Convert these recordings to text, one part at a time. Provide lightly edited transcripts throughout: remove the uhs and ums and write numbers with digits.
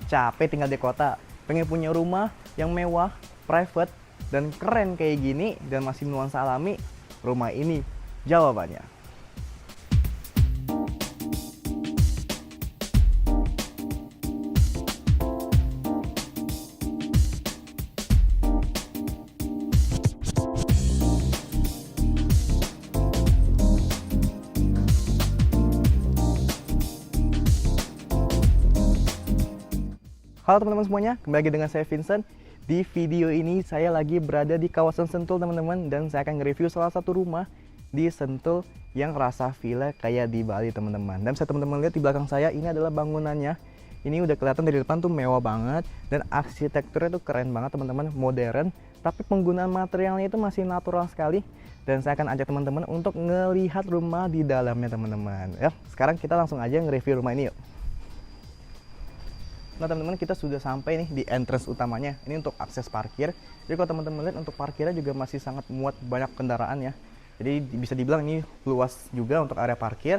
capek tinggal di kota, pengen punya rumah yang mewah, private, dan keren kayak gini, dan masih nuansa alami, rumah ini jawabannya. Halo teman-teman semuanya, kembali lagi dengan saya Vincent. Di video ini saya lagi berada di kawasan Sentul teman-teman, dan saya akan nge-review salah satu rumah di Sentul yang rasa villa kayak di Bali teman-teman. Dan bisa teman-teman lihat di belakang saya, ini adalah bangunannya. Ini udah kelihatan dari depan tuh mewah banget, dan arsitekturnya tuh keren banget teman-teman, modern. Tapi penggunaan materialnya itu masih natural sekali. Dan saya akan ajak teman-teman untuk ngelihat rumah di dalamnya teman-teman. Ya, sekarang kita langsung aja nge-review rumah ini yuk. Nah teman-teman, kita sudah sampai nih di entrance utamanya. Ini untuk akses parkir. Jadi kalau teman-teman lihat, untuk parkirnya juga masih sangat muat banyak kendaraan ya. Jadi bisa dibilang ini luas juga untuk area parkir.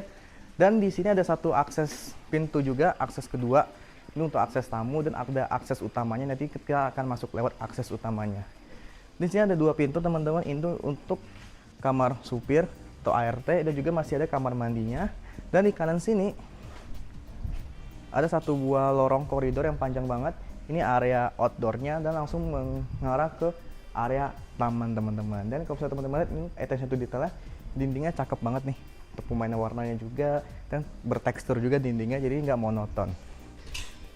Dan di sini ada satu akses pintu juga, akses kedua. Ini untuk akses tamu, dan ada akses utamanya. Nanti kita akan masuk lewat akses utamanya. Di sini ada dua pintu teman-teman. Ini untuk kamar supir atau ART, dan juga masih ada kamar mandinya. Dan di kanan sini ada satu buah lorong koridor yang panjang banget. Ini area outdoornya, dan langsung mengarah ke area taman teman-teman. Dan kalau misalnya teman-teman lihat, ini attention to detailnya, dindingnya cakep banget nih. Untuk pemainan warnanya juga, dan bertekstur juga dindingnya, jadi nggak monoton.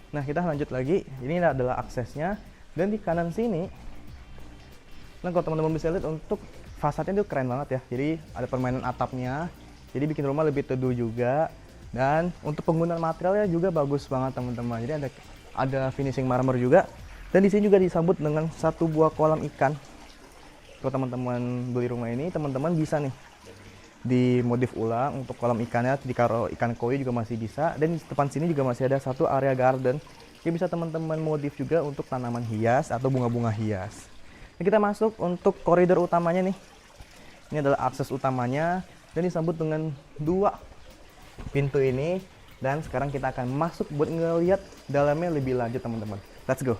Nah kita lanjut lagi, ini adalah aksesnya. Dan di kanan sini, nah kalau teman-teman bisa lihat, untuk fasadnya itu keren banget ya. Jadi ada permainan atapnya, jadi bikin rumah lebih teduh juga. Dan untuk penggunaan materialnya juga bagus banget teman-teman. Jadi ada finishing marmer juga. Dan di sini juga disambut dengan satu buah kolam ikan. Kalau teman-teman beli rumah ini, teman-teman bisa nih dimodif ulang untuk kolam ikannya, ditaruh ikan koi juga masih bisa. Dan di depan sini juga masih ada satu area garden yang bisa teman-teman modif juga untuk tanaman hias atau bunga-bunga hias. Nah, kita masuk untuk koridor utamanya nih. Ini adalah akses utamanya, dan disambut dengan dua pintu ini. Dan sekarang kita akan masuk buat ngeliat dalamnya lebih lanjut teman-teman. Let's go.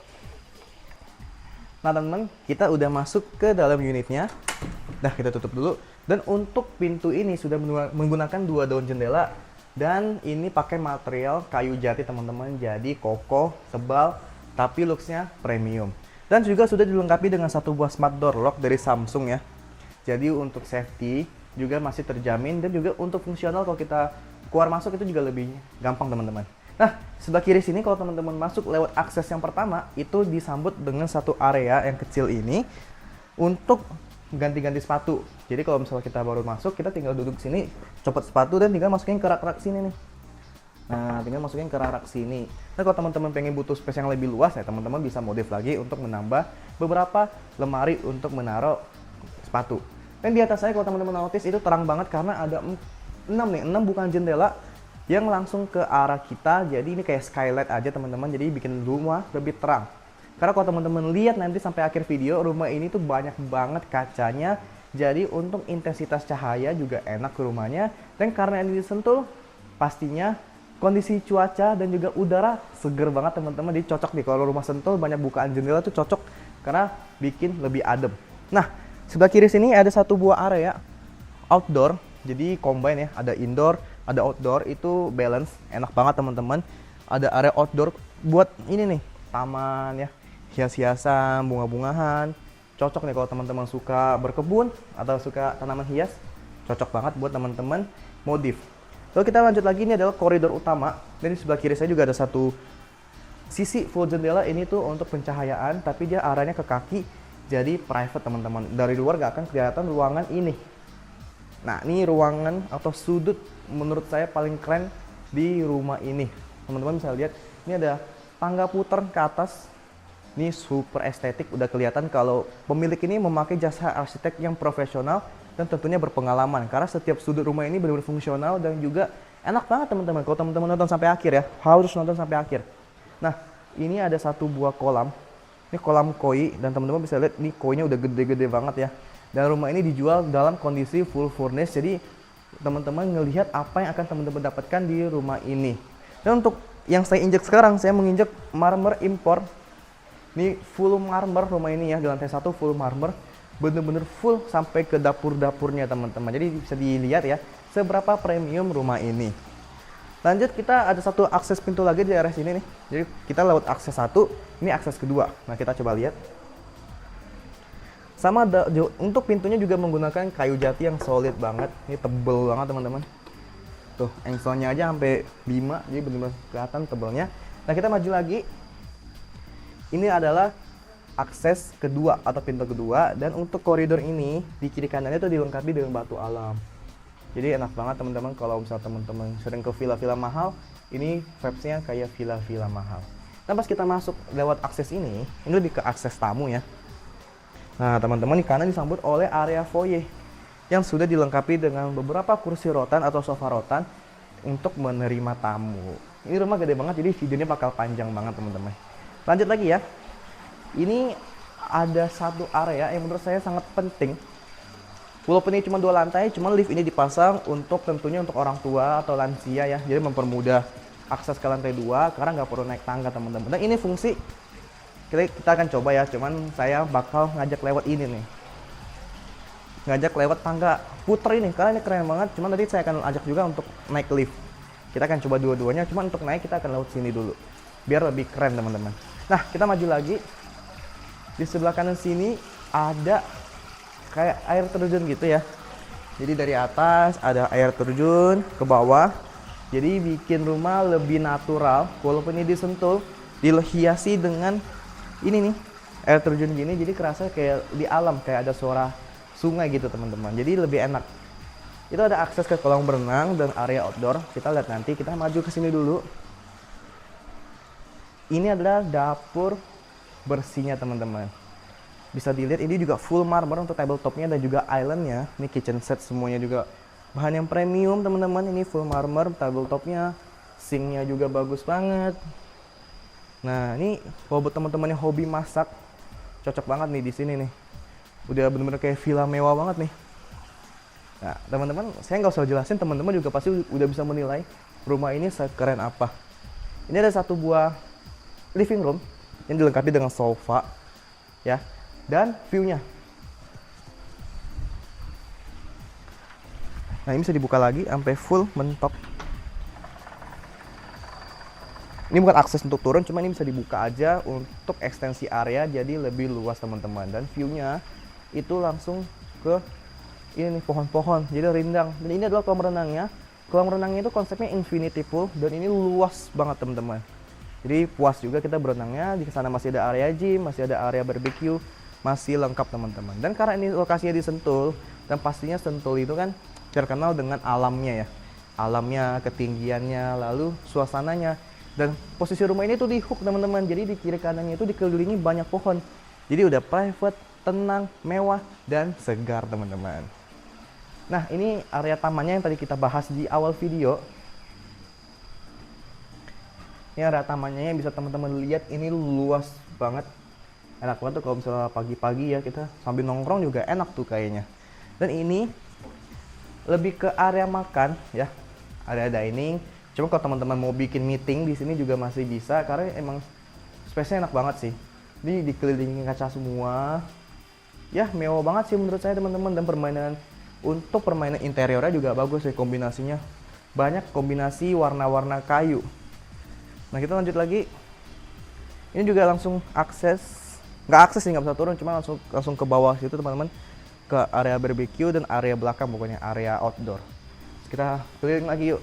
Nah teman-teman, kita udah masuk ke dalam unitnya. Nah kita tutup dulu. Dan untuk pintu ini sudah menggunakan dua daun jendela, dan ini pakai material kayu jati teman-teman. Jadi kokoh, tebal, tapi looksnya premium. Dan juga sudah dilengkapi dengan satu buah smart door lock dari Samsung ya. Jadi untuk safety juga masih terjamin, dan juga untuk fungsional kalau kita keluar masuk itu juga lebih gampang teman-teman. Nah sebelah kiri sini, kalau teman-teman masuk lewat akses yang pertama, itu disambut dengan satu area yang kecil ini untuk ganti-ganti sepatu. Jadi kalau misalnya kita baru masuk, kita tinggal duduk sini, copot sepatu, dan tinggal masukin ke rak-rak sini nih. Nah tinggal masukin ke rak-rak sini. Nah kalau teman-teman pengen butuh space yang lebih luas ya, teman-teman bisa modif lagi untuk menambah beberapa lemari untuk menaruh sepatu. Dan di atas saya, kalau teman-teman notice, itu terang banget karena ada 6 bukan jendela yang langsung ke arah kita. Jadi ini kayak skylight aja teman-teman, jadi bikin rumah lebih terang. Karena kalau teman-teman lihat nanti sampai akhir video, rumah ini tuh banyak banget kacanya. Jadi untuk intensitas cahaya juga enak ke rumahnya. Dan karena ini disentuh, pastinya kondisi cuaca dan juga udara seger banget teman-teman. Jadi cocok nih kalau rumah Sentul banyak bukaan jendela tuh cocok, karena bikin lebih adem. Nah sebelah kiri sini ada satu buah area outdoor. Jadi combine ya, ada indoor, ada outdoor, itu balance, enak banget teman-teman. Ada area outdoor buat ini nih, taman ya, hias-hiasan, bunga-bungahan. Cocok nih kalau teman-teman suka berkebun atau suka tanaman hias, cocok banget buat teman-teman modif. Lalu kita lanjut lagi, ini adalah koridor utama. Dan di sebelah kiri saya juga ada satu sisi full jendela, ini tuh untuk pencahayaan, tapi dia arahnya ke kaki, jadi private teman-teman. Dari luar gak akan kelihatan ruangan ini. Nah ini ruangan atau sudut menurut saya paling keren di rumah ini. Teman-teman bisa lihat, ini ada tangga putar ke atas. Ini super estetik, udah kelihatan kalau pemilik ini memakai jasa arsitek yang profesional dan tentunya berpengalaman. Karena setiap sudut rumah ini benar-benar fungsional dan juga enak banget teman-teman. Kalau teman-teman nonton sampai akhir ya, harus nonton sampai akhir. Nah ini ada satu buah kolam. Ini kolam koi, dan teman-teman bisa lihat ini koinya udah gede-gede banget ya. Dan rumah ini dijual dalam kondisi full furnished, jadi teman-teman ngelihat apa yang akan teman-teman dapatkan di rumah ini. Dan untuk yang saya injek sekarang, saya menginjek marmer impor. Ini full marmer rumah ini ya, di lantai 1 full marmer, bener-bener full sampai ke dapur-dapurnya teman-teman. Jadi bisa dilihat ya seberapa premium rumah ini. Lanjut, kita ada satu akses pintu lagi di area sini nih. Jadi kita lewat akses 1, ini akses kedua. Nah kita coba lihat. Sama untuk pintunya juga menggunakan kayu jati yang solid banget. Ini tebel banget teman-teman. Tuh, engselnya aja sampai 5, jadi benar-benar kelihatan tebelnya. Nah kita maju lagi. Ini adalah akses kedua atau pintu kedua, dan untuk koridor ini di kiri kanannya itu dilengkapi dengan batu alam. Jadi enak banget teman-teman kalau misalnya teman-teman sering ke villa-villa mahal, ini vibes-nya kayak villa-villa mahal. Nah pas kita masuk lewat akses ini lebih ke akses tamu ya. Nah teman-teman, di kanan disambut oleh area foyer yang sudah dilengkapi dengan beberapa kursi rotan atau sofa rotan untuk menerima tamu. Ini rumah gede banget, jadi videonya bakal panjang banget teman-teman. Lanjut lagi ya. Ini ada satu area yang menurut saya sangat penting. Walaupun ini cuma 2 lantai, cuma lift ini dipasang untuk tentunya untuk orang tua atau lansia ya. Jadi mempermudah akses ke lantai 2 karena nggak perlu naik tangga teman-teman. Dan ini fungsi kita akan coba ya, cuman saya bakal ngajak lewat ini nih. Ngajak lewat tangga puter ini, karena ini keren banget. Cuman tadi saya akan ajak juga untuk naik lift. Kita akan coba dua-duanya, cuman untuk naik kita akan lewat sini dulu. Biar lebih keren teman-teman. Nah, kita maju lagi. Di sebelah kanan sini ada kayak air terjun gitu ya. Jadi dari atas ada air terjun ke bawah. Jadi bikin rumah lebih natural. Walaupun ini disentul, dihiasi dengan ini nih, air terjun gini. Jadi kerasa kayak di alam, kayak ada suara sungai gitu teman-teman. Jadi lebih enak. Itu ada akses ke kolam berenang dan area outdoor. Kita lihat nanti. Kita maju ke sini dulu. Ini adalah dapur bersihnya teman-teman. Bisa dilihat ini juga full marmer untuk tabletopnya dan juga islandnya. Ini kitchen set semuanya juga bahan yang premium teman-teman. Ini full marmer tabletopnya, sinknya juga bagus banget. Nah ini kalau buat teman-teman yang hobi masak, cocok banget nih di sini nih. Udah bener-bener kayak villa mewah banget nih. Nah teman-teman, saya nggak usah jelasin, teman-teman juga pasti udah bisa menilai rumah ini sekeren apa. Ini ada satu buah living room yang dilengkapi dengan sofa ya, dan view-nya. Nah ini bisa dibuka lagi sampai full mentok. Ini bukan akses untuk turun, cuma ini bisa dibuka aja untuk ekstensi area jadi lebih luas teman-teman. Dan view-nya itu langsung ke ini nih, pohon-pohon, jadi rindang. Dan ini adalah kolam renangnya. Kolam renangnya itu konsepnya infinity pool dan ini luas banget teman-teman. Jadi puas juga kita berenangnya. Di sana masih ada area gym, masih ada area barbecue, masih lengkap teman-teman. Dan karena ini lokasinya di Sentul, dan pastinya Sentul itu kan terkenal dengan alamnya ya. Alamnya, ketinggiannya, lalu suasananya. Dan posisi rumah ini tuh di hook teman-teman. Jadi di kiri kanannya itu dikelilingi banyak pohon. Jadi udah private, tenang, mewah, dan segar teman-teman. Nah ini area tamannya yang tadi kita bahas di awal video. Ini area tamannya yang bisa teman-teman lihat, ini luas banget. Enak banget tuh kalau misalnya pagi-pagi ya, kita sambil nongkrong juga enak tuh kayaknya. Dan ini lebih ke area makan ya, area dining. Cuma kalau teman-teman mau bikin meeting di sini juga masih bisa karena emang space-nya enak banget sih. Ini dikelilingi kaca semua. Ya, mewah banget sih menurut saya teman-teman, dan untuk permainan interiornya juga bagus ya kombinasinya. Banyak kombinasi warna-warna kayu. Nah kita lanjut lagi. Ini juga langsung akses, nggak akses sih, nggak bisa turun, cuma langsung ke bawah situ teman-teman, ke area barbecue dan area belakang, pokoknya area outdoor. Terus kita keliling lagi yuk.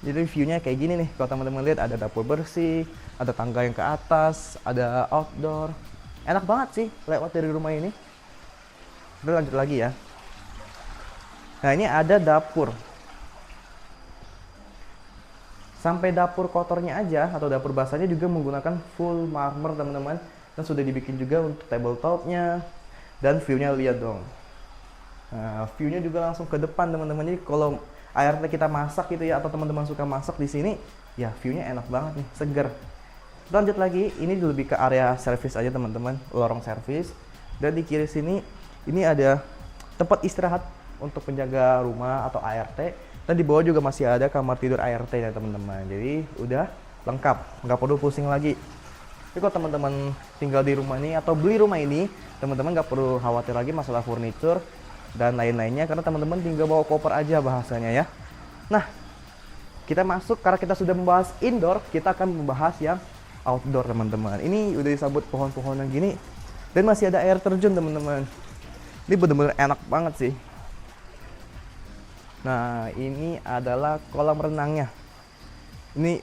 Jadi view-nya kayak gini nih, kalau teman-teman lihat ada dapur bersih, ada tangga yang ke atas, ada outdoor. Enak banget sih lewat dari rumah ini. Kita lanjut lagi ya. Nah ini ada dapur. Sampai dapur kotornya aja atau dapur basahnya juga menggunakan full marmer teman-teman. Dan sudah dibikin juga untuk tabletopnya. Dan view-nya lihat dong. Nah, view-nya juga langsung ke depan teman-teman. Jadi kalau akhirnya kita masak gitu ya, atau teman-teman suka masak di sini, ya view-nya enak banget nih, seger. Lanjut lagi, ini lebih ke area service aja teman-teman, lorong service. Dan di kiri sini, ini ada tempat istirahat untuk penjaga rumah atau ART. Dan di bawah juga masih ada kamar tidur ART ya teman-teman. Jadi udah lengkap, nggak perlu pusing lagi. Jadi kalau teman-teman tinggal di rumah ini atau beli rumah ini, teman-teman nggak perlu khawatir lagi masalah furniture dan lain-lainnya, karena teman-teman tinggal bawa koper aja bahasanya ya. Nah, kita masuk, karena kita sudah membahas indoor, kita akan membahas yang outdoor teman-teman. Ini udah disambut pohon-pohonan gini dan masih ada air terjun teman-teman. Ini bener-bener enak banget sih. Nah, ini adalah kolam renangnya. Ini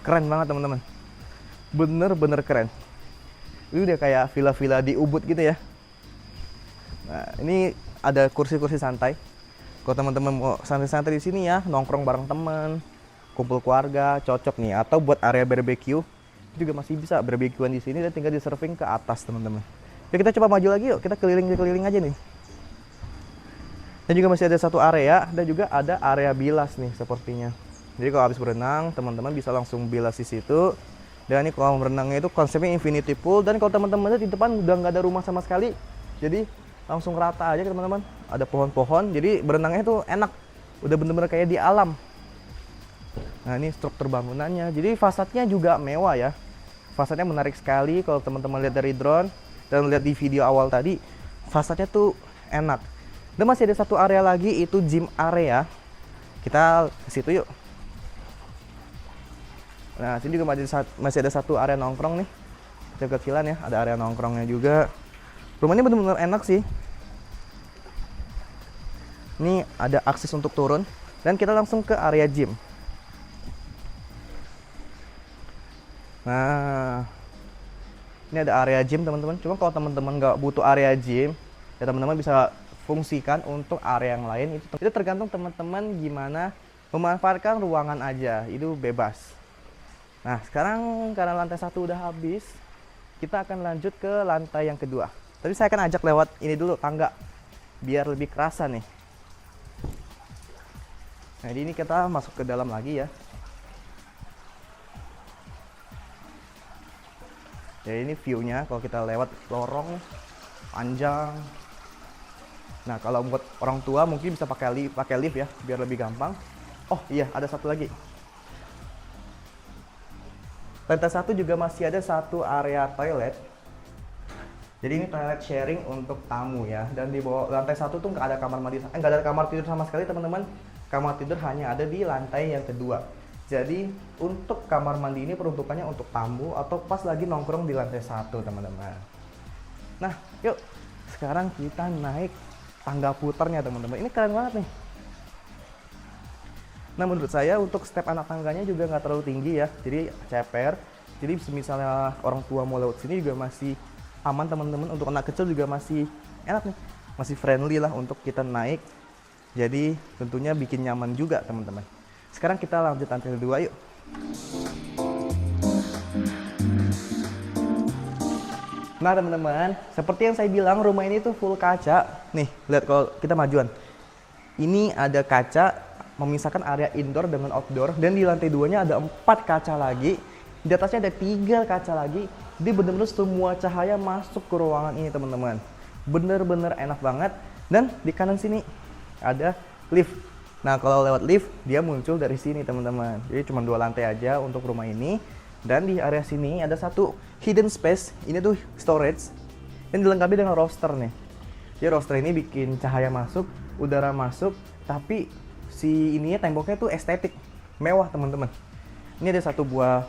keren banget teman-teman. Bener-bener keren. Ini udah kayak villa-villa di Ubud gitu ya. Nah, ini ada kursi-kursi santai. Kalau teman-teman mau santai-santai di sini ya, nongkrong bareng teman, kumpul keluarga, cocok nih. Atau buat area barbecue, juga masih bisa barbekyuan di sini dan tinggal di serving ke atas teman-teman. Ya kita coba maju lagi yuk, kita keliling-keliling aja nih. Dan juga masih ada satu area dan juga ada area bilas nih sepertinya. Jadi kalau habis berenang, teman-teman bisa langsung bilas di situ. Dan ini kolam renangnya itu konsepnya infinity pool. Dan kalau teman-teman lihat di depan udah nggak ada rumah sama sekali. Jadi langsung rata aja teman-teman. Ada pohon-pohon, jadi berenangnya itu enak. Udah bener-bener kayak di alam. Nah ini struktur bangunannya. Jadi fasadnya juga mewah ya. Fasadnya menarik sekali kalau teman-teman lihat dari drone. Dan lihat di video awal tadi, fasadnya tuh enak. Dan masih ada satu area lagi, itu gym area. Kita ke situ yuk. Nah, sini juga masih ada satu area nongkrong nih. Kecil-kecilan ya, ada area nongkrongnya juga. Rumahnya benar-benar enak sih. Ini ada akses untuk turun. Dan kita langsung ke area gym. Nah, ini ada area gym teman-teman. Cuma kalau teman-teman nggak butuh area gym, ya teman-teman bisa fungsikan untuk area yang lain. Itu tergantung teman-teman gimana memanfaatkan ruangan aja, itu bebas. Nah sekarang karena lantai 1 udah habis, kita akan lanjut ke lantai yang kedua. Tapi saya akan ajak lewat ini dulu, tangga, biar lebih kerasa nih. Nah ini kita masuk ke dalam lagi ya. Jadi ini view-nya kalau kita lewat lorong panjang. Nah, kalau buat orang tua mungkin bisa pakai lift ya, biar lebih gampang. Oh iya, ada satu lagi. Lantai 1 juga masih ada satu area toilet. Jadi ini toilet sharing untuk tamu ya. Dan di bawah lantai 1 tuh nggak ada kamar mandi, nggak ada kamar tidur sama sekali teman-teman. Kamar tidur hanya ada di lantai yang kedua. Jadi untuk kamar mandi ini peruntukannya untuk tamu atau pas lagi nongkrong di lantai 1 teman-teman. Nah, yuk sekarang kita naik tangga putarnya teman-teman. Ini keren banget nih. Nah menurut saya untuk step anak tangganya juga nggak terlalu tinggi ya. Jadi ceper. Jadi misalnya orang tua mau lewat sini juga masih aman teman-teman. Untuk anak kecil juga masih enak nih. Masih friendly lah untuk kita naik. Jadi tentunya bikin nyaman juga teman-teman. Sekarang kita lanjut lantai kedua yuk. Nah teman-teman, seperti yang saya bilang rumah ini tuh full kaca. Nih, lihat kalau kita majuan. Ini ada kaca memisahkan area indoor dengan outdoor. Dan di lantai 2-nya ada 4 kaca lagi. Di atasnya ada 3 kaca lagi. Jadi bener-bener semua cahaya masuk ke ruangan ini teman-teman. Bener-bener enak banget. Dan di kanan sini ada lift. Nah kalau lewat lift, dia muncul dari sini teman-teman. Jadi cuma 2 lantai aja untuk rumah ini. Dan di area sini ada satu hidden space. Ini tuh storage. Dan dilengkapi dengan roster nih. Jadi roster ini bikin cahaya masuk, udara masuk. Tapi si ininya temboknya tuh estetik. Mewah teman-teman. Ini ada satu buah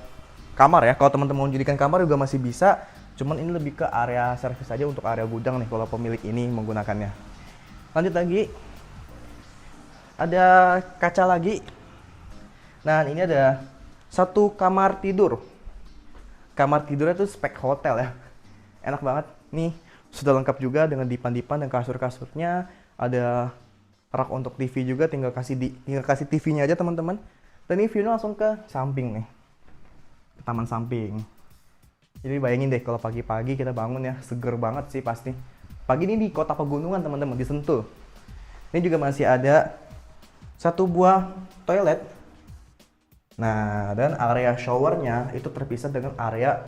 kamar ya. Kalau teman-teman mau jadikan kamar juga masih bisa. Cuman ini lebih ke area servis aja untuk area gudang nih. Kalau pemilik ini menggunakannya. Lanjut lagi. Ada kaca lagi. Nah ini ada satu kamar tidur. Kamar tidurnya tuh spek hotel ya. Enak banget. Nih sudah lengkap juga dengan dipan-dipan dan kasur-kasurnya. Ada rak untuk TV juga, tinggal kasih TV-nya aja teman-teman. Dan ini view-nya langsung ke samping nih. Ke taman samping. Jadi bayangin deh kalau pagi-pagi kita bangun ya, seger banget sih pasti. Pagi ini di kota pegunungan teman-teman, di Sentul. Ini juga masih ada satu buah toilet. Nah, dan area showernya itu terpisah dengan area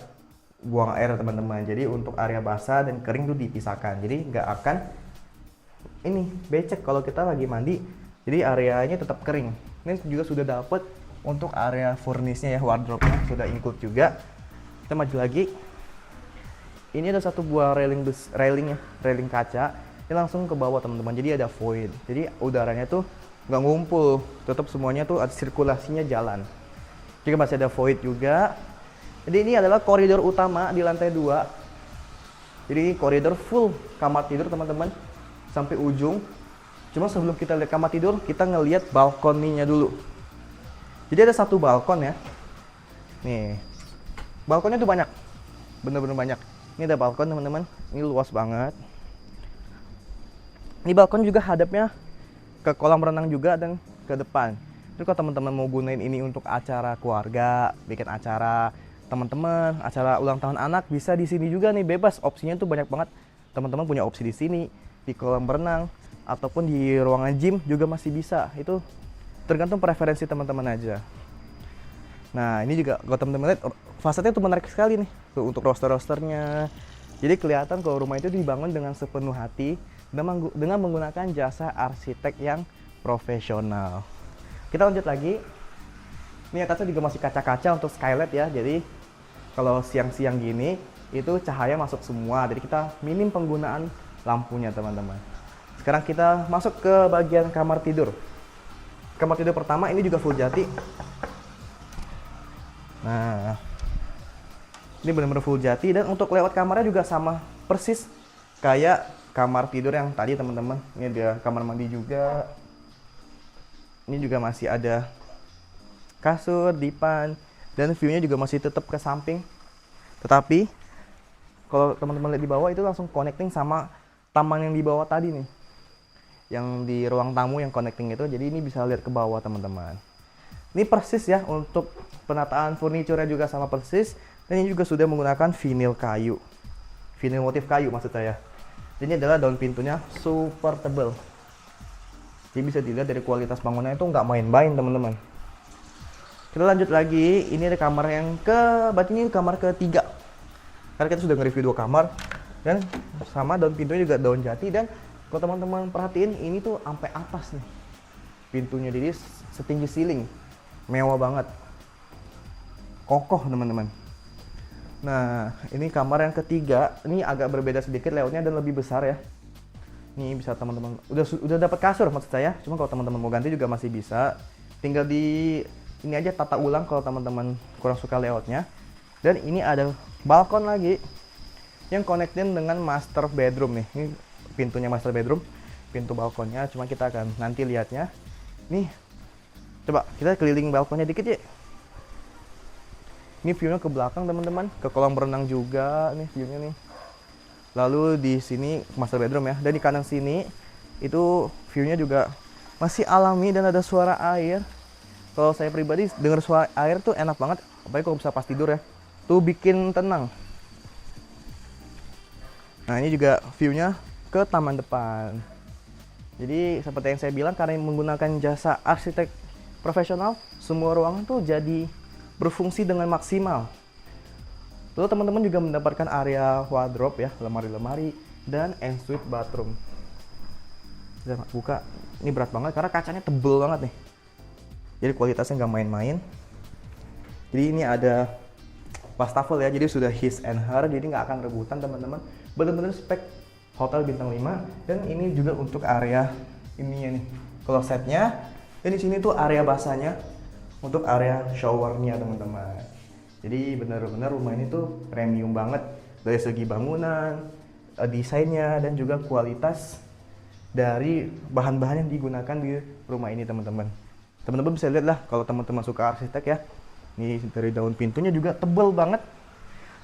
buang air teman-teman. Jadi untuk area basah dan kering itu dipisahkan. Jadi nggak akan ini becek kalau kita lagi mandi Jadi areanya tetap kering. Ini juga sudah dapat untuk area furnisnya ya, wardrobe-nya sudah include juga. Kita maju lagi. Ini ada satu buah railing kaca. Ini langsung ke bawah teman-teman. Jadi ada void. Jadi udaranya tuh nggak ngumpul, tetap semuanya tuh ada sirkulasinya jalan. Juga masih ada void juga. Jadi ini adalah koridor utama di lantai 2. Jadi koridor full kamar tidur teman-teman sampai ujung. Cuma sebelum kita lihat kamar tidur, kita ngelihat balkoninya dulu. Jadi ada satu balkon ya. Nih, balkonnya tuh banyak, bener-bener banyak. Ini ada balkon teman-teman, ini luas banget. Ini balkon juga hadapnya ke kolam renang juga dan ke depan. Jadi kalau teman-teman mau gunain ini untuk acara keluarga, bikin acara teman-teman, acara ulang tahun anak, bisa di sini juga nih, bebas. Opsinya tuh banyak banget. Teman-teman punya opsi di sini, di kolam renang, ataupun di ruangan gym juga masih bisa. Itu tergantung preferensi teman-teman aja. Nah, ini juga kalau teman-teman lihat fasadnya tuh menarik sekali nih. Tuh untuk roster-rosternya. Jadi kelihatan kalau rumah itu dibangun dengan sepenuh hati dengan menggunakan jasa arsitek yang profesional. Kita lanjut lagi. Ini atasnya juga masih kaca-kaca untuk skylight ya. Jadi kalau siang-siang gini itu cahaya masuk semua. Jadi kita minim penggunaan lampunya teman-teman. Sekarang kita masuk ke bagian kamar tidur. Kamar tidur pertama ini juga full jati. Nah, ini benar-benar full jati dan untuk layout kamarnya juga sama persis kayak kamar tidur yang tadi teman-teman. Ini ada kamar mandi juga. Ini juga masih ada kasur, dipan, dan view-nya juga masih tetap ke samping. Tetapi kalau teman-teman lihat di bawah itu langsung connecting sama taman yang di bawah tadi nih. Yang di ruang tamu yang connecting itu, jadi ini bisa lihat ke bawah teman-teman. Ini persis ya untuk penataan furniture-nya juga sama persis. Dan ini juga sudah menggunakan vinyl kayu. Vinyl motif kayu maksud saya. Ini adalah daun pintunya super tebal. Jadi bisa dilihat dari kualitas bangunannya itu nggak main-main teman-teman. Kita lanjut lagi, ini ada kamar yang berarti ini kamar ketiga. Karena kita sudah nge-review 2 kamar. Dan sama daun pintunya juga daun jati. Dan kalau teman-teman perhatiin, ini tuh sampai atas nih pintunya, jadi setinggi ceiling. Mewah banget. Kokoh teman-teman. Nah, ini kamar yang ketiga. Ini agak berbeda sedikit layoutnya dan lebih besar ya. Ini bisa teman-teman udah dapat kasur maksud saya. Cuma kalau teman-teman mau ganti juga masih bisa. Tinggal di ini aja tata ulang kalau teman-teman kurang suka layoutnya. Dan ini ada balkon lagi yang connecting dengan master bedroom nih. Ini pintunya master bedroom, pintu balkonnya. Cuma kita akan nanti lihatnya. Nih, coba kita keliling balkonnya dikit ya. Ini view-nya ke belakang teman-teman, ke kolam berenang juga nih view-nya nih. Lalu di sini master bedroom ya. Dan di kanan sini itu view-nya juga masih alami dan ada suara air. Kalau saya pribadi dengar suara air tuh enak banget, apalagi kalau bisa pas tidur ya. Tuh bikin tenang. Nah, ini juga view-nya ke taman depan. Jadi seperti yang saya bilang, karena menggunakan jasa arsitek profesional, semua ruangan tuh jadi berfungsi dengan maksimal. Lalu teman-teman juga mendapatkan area wardrobe ya, lemari-lemari, dan ensuite bathroom. Bisa buka, ini berat banget karena kacanya tebel banget nih. Jadi kualitasnya nggak main-main. Jadi ini ada wastafel ya, jadi sudah his and her, jadi nggak akan rebutan teman-teman. Benar-benar spek hotel bintang 5. Dan ini juga untuk area ininya nih, klosetnya. Dan di sini tuh area basahnya untuk area showernya teman-teman. Jadi benar-benar rumah ini tuh premium banget dari segi bangunan, desainnya, dan juga kualitas dari bahan-bahan yang digunakan di rumah ini teman-teman. Teman-teman bisa lihat lah kalau teman-teman suka arsitek ya. Ini dari daun pintunya juga tebal banget.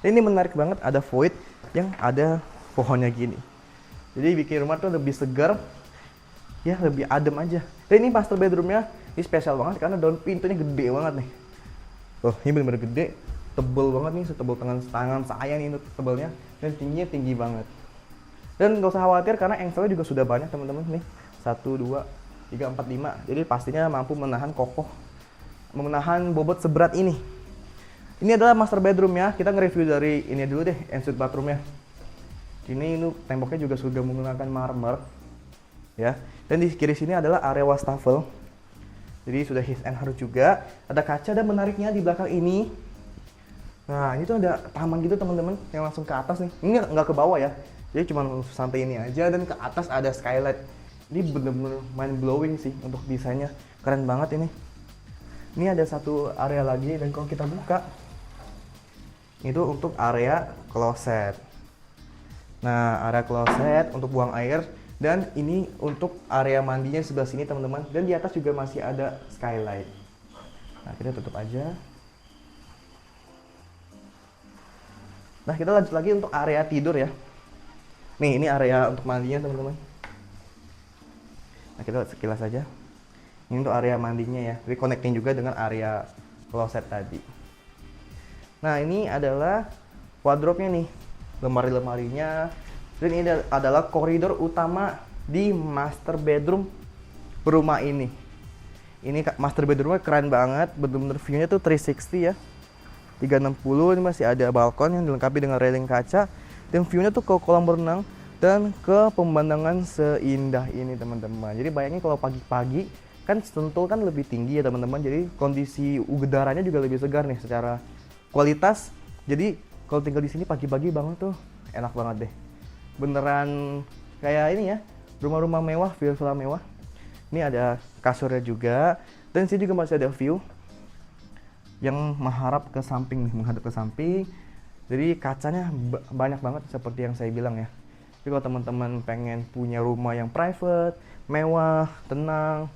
Dan ini menarik banget, ada void yang ada pohonnya gini. Jadi bikin rumah tuh lebih segar, ya lebih adem aja. Dan ini master bedroomnya ini spesial banget karena daun pintunya gede banget nih. Oh, ini bener-bener gede, tebel banget nih, setebal tangan saya nih untuk tebalnya, dan tingginya tinggi banget. Dan nggak usah khawatir karena angle-nya juga sudah banyak teman-teman nih, 1, 2, 3, 4, 5. Jadi pastinya mampu menahan kokoh, menahan bobot seberat ini. Ini adalah master bedroom ya. Kita nge-review dari ini dulu deh, ensuite bathroomnya. Ini temboknya juga sudah menggunakan marmer, ya. Dan di kiri sini adalah area wastafel. Jadi sudah his and her juga. Ada kaca dan menariknya di belakang ini. Nah, ini tuh ada taman gitu teman-teman yang langsung ke atas nih. Ini nggak ke bawah ya. Jadi cuma sampai ini aja dan ke atas ada skylight. Ini bener-bener mind blowing sih untuk desainnya. Keren banget ini. Ini ada satu area lagi dan kalau kita buka itu untuk area kloset. Nah, area kloset untuk buang air dan ini untuk area mandinya sebelah sini teman-teman. Dan di atas juga masih ada skylight. Nah, kita tutup aja. Nah, kita lanjut lagi untuk area tidur ya. Nih, ini area untuk mandinya teman-teman. Nah, kita sekilas saja. Ini untuk area mandinya ya. Jadi connecting juga dengan area kloset tadi. Nah, ini adalah wardrobe-nya nih. Lemari-lemarinya. Dan ini adalah koridor utama di master bedroom rumah ini. Ini master bedroomnya keren banget. Bener-bener view-nya tuh 360 ya. 360, ini masih ada balkon yang dilengkapi dengan railing kaca. Dan view-nya tuh ke kolam berenang dan ke pemandangan seindah ini teman-teman. Jadi bayangin kalau pagi-pagi kan Sentul kan lebih tinggi ya teman-teman. Jadi kondisi udaranya juga lebih segar nih secara kualitas. Jadi kalau tinggal di sini pagi-pagi bangun tuh enak banget deh. Beneran kayak ini ya, rumah-rumah mewah, villa mewah. Ini ada kasurnya juga dan sini juga masih ada view yang menghadap ke samping nih, menghadap ke samping. Jadi kacanya banyak banget seperti yang saya bilang ya. Jadi kalau teman-teman pengen punya rumah yang private, mewah, tenang,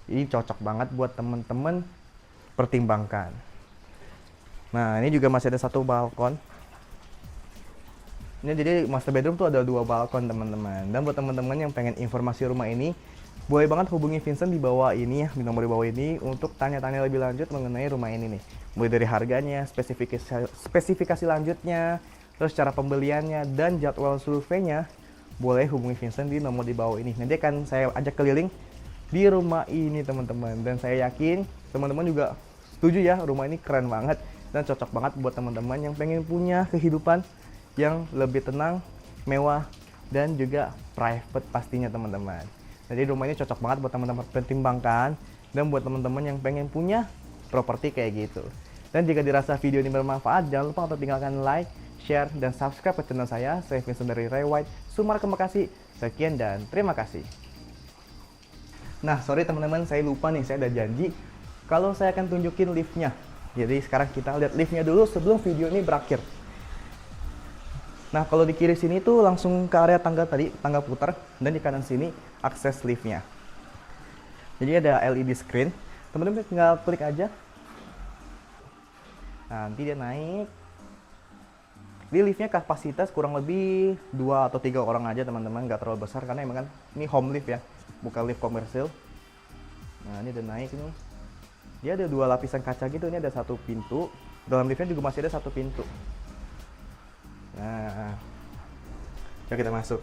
ini cocok banget buat teman-teman pertimbangkan. Nah, ini juga masih ada satu balkon. Ini jadi master bedroom tuh ada 2 balkon teman-teman. Dan buat teman-teman yang pengen informasi rumah ini, boleh banget hubungi Vincent di bawah ini ya, di nomor di bawah ini untuk tanya-tanya lebih lanjut mengenai rumah ini nih. Mulai dari harganya, spesifikasi lanjutnya, terus cara pembeliannya dan jadwal surveinya, boleh hubungi Vincent di nomor di bawah ini. Nanti akan saya ajak keliling di rumah ini teman-teman. Dan saya yakin teman-teman juga setuju ya, rumah ini keren banget dan cocok banget buat teman-teman yang pengen punya kehidupan yang lebih tenang, mewah, dan juga private pastinya teman-teman. Jadi rumah ini cocok banget buat teman-teman pertimbangkan dan buat teman-teman yang pengen punya properti kayak gitu. Dan jika dirasa video ini bermanfaat, jangan lupa untuk tinggalkan like, share, dan subscribe ke channel saya. Saya Vincent dari Ray White, Sumatera Bekasi. Sekian dan terima kasih. Nah, sorry teman-teman, saya lupa nih, saya ada janji kalau saya akan tunjukin liftnya. Jadi sekarang kita lihat liftnya dulu sebelum video ini berakhir. Nah, kalau di kiri sini tuh langsung ke area tangga tadi, tangga putar, dan di kanan sini akses liftnya. Jadi ada LED screen, teman-teman tinggal klik aja. Nah, nanti dia naik. Di liftnya kapasitas kurang lebih 2 atau 3 orang aja teman-teman, nggak terlalu besar karena emang kan ini home lift ya, bukan lift komersil. Nah, ini udah naik ini. Dia ada 2 lapisan kaca gitu, ini ada 1 pintu. Dalam liftnya juga masih ada 1 pintu. Nah, coba kita masuk.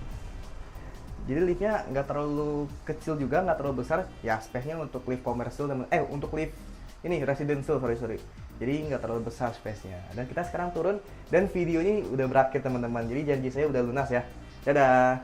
Jadi liftnya nggak terlalu kecil juga, nggak terlalu besar. Ya, space-nya untuk lift komersil untuk lift ini residential, sorry. Jadi nggak terlalu besar space-nya. Dan kita sekarang turun dan video ini udah berakhir teman-teman. Jadi janji saya udah lunas ya. Dadah.